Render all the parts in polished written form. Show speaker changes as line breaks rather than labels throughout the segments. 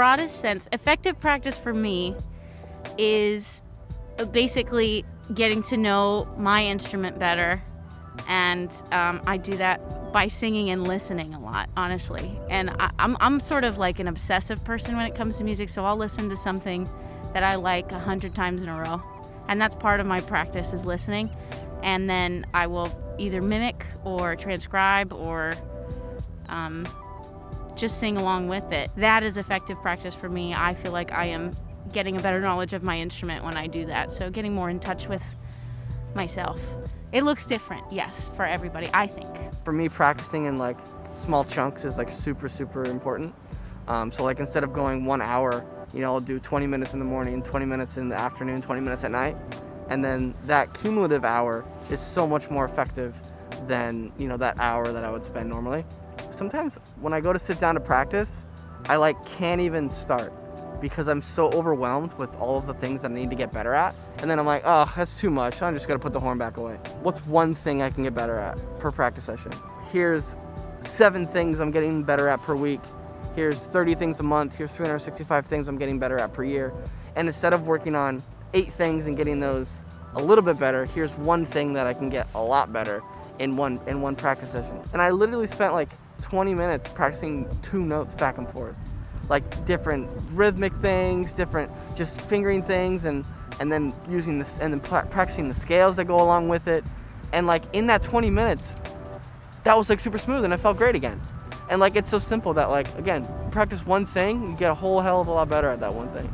broadest sense, effective practice for me is basically getting to know my instrument better. And I do that by singing and listening a lot, honestly. And I'm sort of like an obsessive person when it comes to music, so I'll listen to something that I like 100 times in a row. And that's part of my practice, is listening. And then I will either mimic or transcribe or just sing along with it. That is effective practice for me. I feel like I am getting a better knowledge of my instrument when I do that. So getting more in touch with myself. It looks different, yes, for everybody, I think.
For me, practicing in like small chunks is like super important. So like instead of going 1 hour, I'll do 20 minutes in the morning, 20 minutes in the afternoon, 20 minutes at night. And then that cumulative hour is so much more effective than, that hour that I would spend normally. Sometimes when I go to sit down to practice, I can't even start because I'm so overwhelmed with all of the things that I need to get better at. And then I'm like, oh, that's too much. I'm just gonna put the horn back away. What's one thing I can get better at per practice session? Here's 7 things I'm getting better at per week. Here's 30 things a month. Here's 365 things I'm getting better at per year. And instead of working on 8 things and getting those a little bit better, here's one thing that I can get a lot better in one practice session. And I literally spent like 20 minutes practicing 2 notes back and forth. Like different rhythmic things, different just fingering things, and then using this, and then practicing the scales that go along with it. And like in that 20 minutes, that was like super smooth and it felt great again. And like it's so simple that like, again, practice one thing, you get a whole hell of a lot better at that one thing.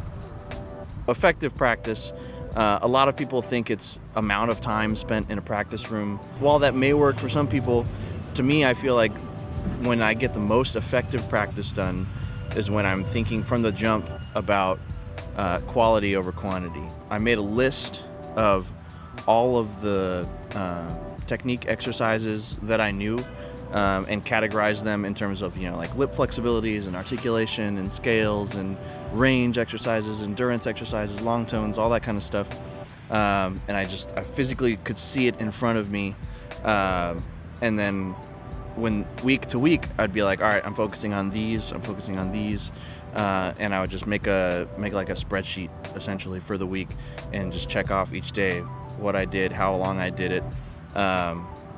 Effective practice. A lot of people think it's amount of time spent in a practice room. While that may work for some people, to me, I feel like when I get the most effective practice done is when I'm thinking from the jump about quality over quantity. I made a list of all of the technique exercises that I knew and categorized them in terms of, like lip flexibilities and articulation and scales and range exercises, endurance exercises, long tones, all that kind of stuff. And I physically could see it in front of me. And then when week to week, I'd be like, all right, I'm focusing on these, and I would just make like a spreadsheet essentially for the week and just check off each day what I did, how long I did it,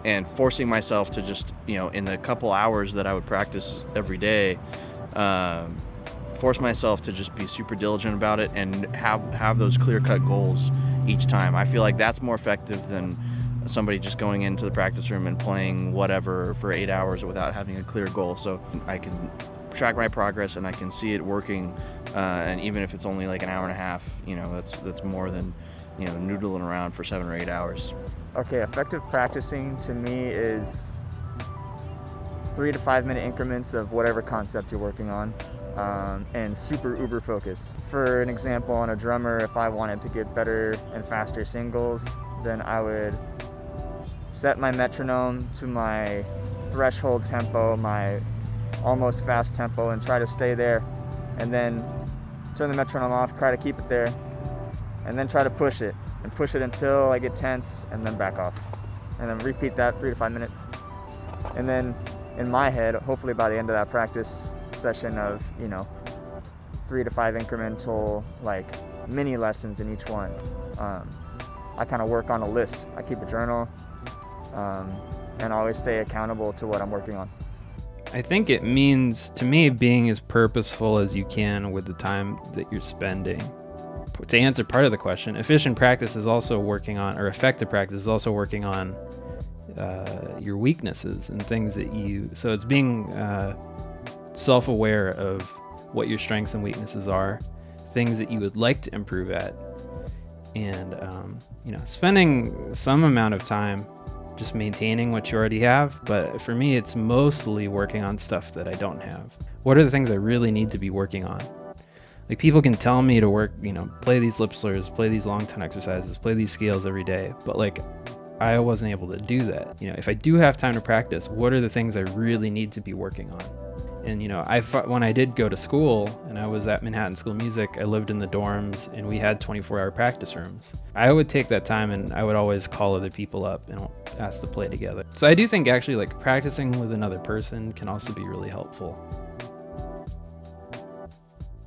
and forcing myself to just, in the couple hours that I would practice every day, force myself to just be super diligent about it and have those clear-cut goals each time. I feel like that's more effective than somebody just going into the practice room and playing whatever for 8 hours without having a clear goal. So I can track my progress and I can see it working, and even if it's only like an hour and a half, that's more than noodling around for 7 or 8 hours.
Okay, effective practicing to me is 3 to 5 minute increments of whatever concept you're working on, and super uber focus. For an example, on a drummer, if I wanted to get better and faster singles, then I would set my metronome to my threshold tempo, my almost fast tempo, and try to stay there, and then turn the metronome off, try to keep it there, and then try to push it until I get tense, and then back off, and then repeat that 3 to 5 minutes. And then in my head, hopefully by the end of that practice session of 3 to 5 incremental like mini lessons in each one, I kind of work on a list. I keep a journal, and always stay accountable to what I'm working on.
I think it means, to me, being as purposeful as you can with the time that you're spending. To answer part of the question, efficient practice is also working on, or effective practice is also working on your weaknesses and things that so it's being self-aware of what your strengths and weaknesses are, things that you would like to improve at, and spending some amount of time just maintaining what you already have. But for me, it's mostly working on stuff that I don't have. What are the things I really need to be working on? Like, people can tell me to work, play these lip slurs, play these long tone exercises, play these scales every day, but like, I wasn't able to do that. If I do have time to practice, what are the things I really need to be working on? And when I did go to school and I was at Manhattan School of Music, I lived in the dorms and we had 24-hour practice rooms. I would take that time and I would always call other people up and ask to play together. So I do think actually like practicing with another person can also be really helpful.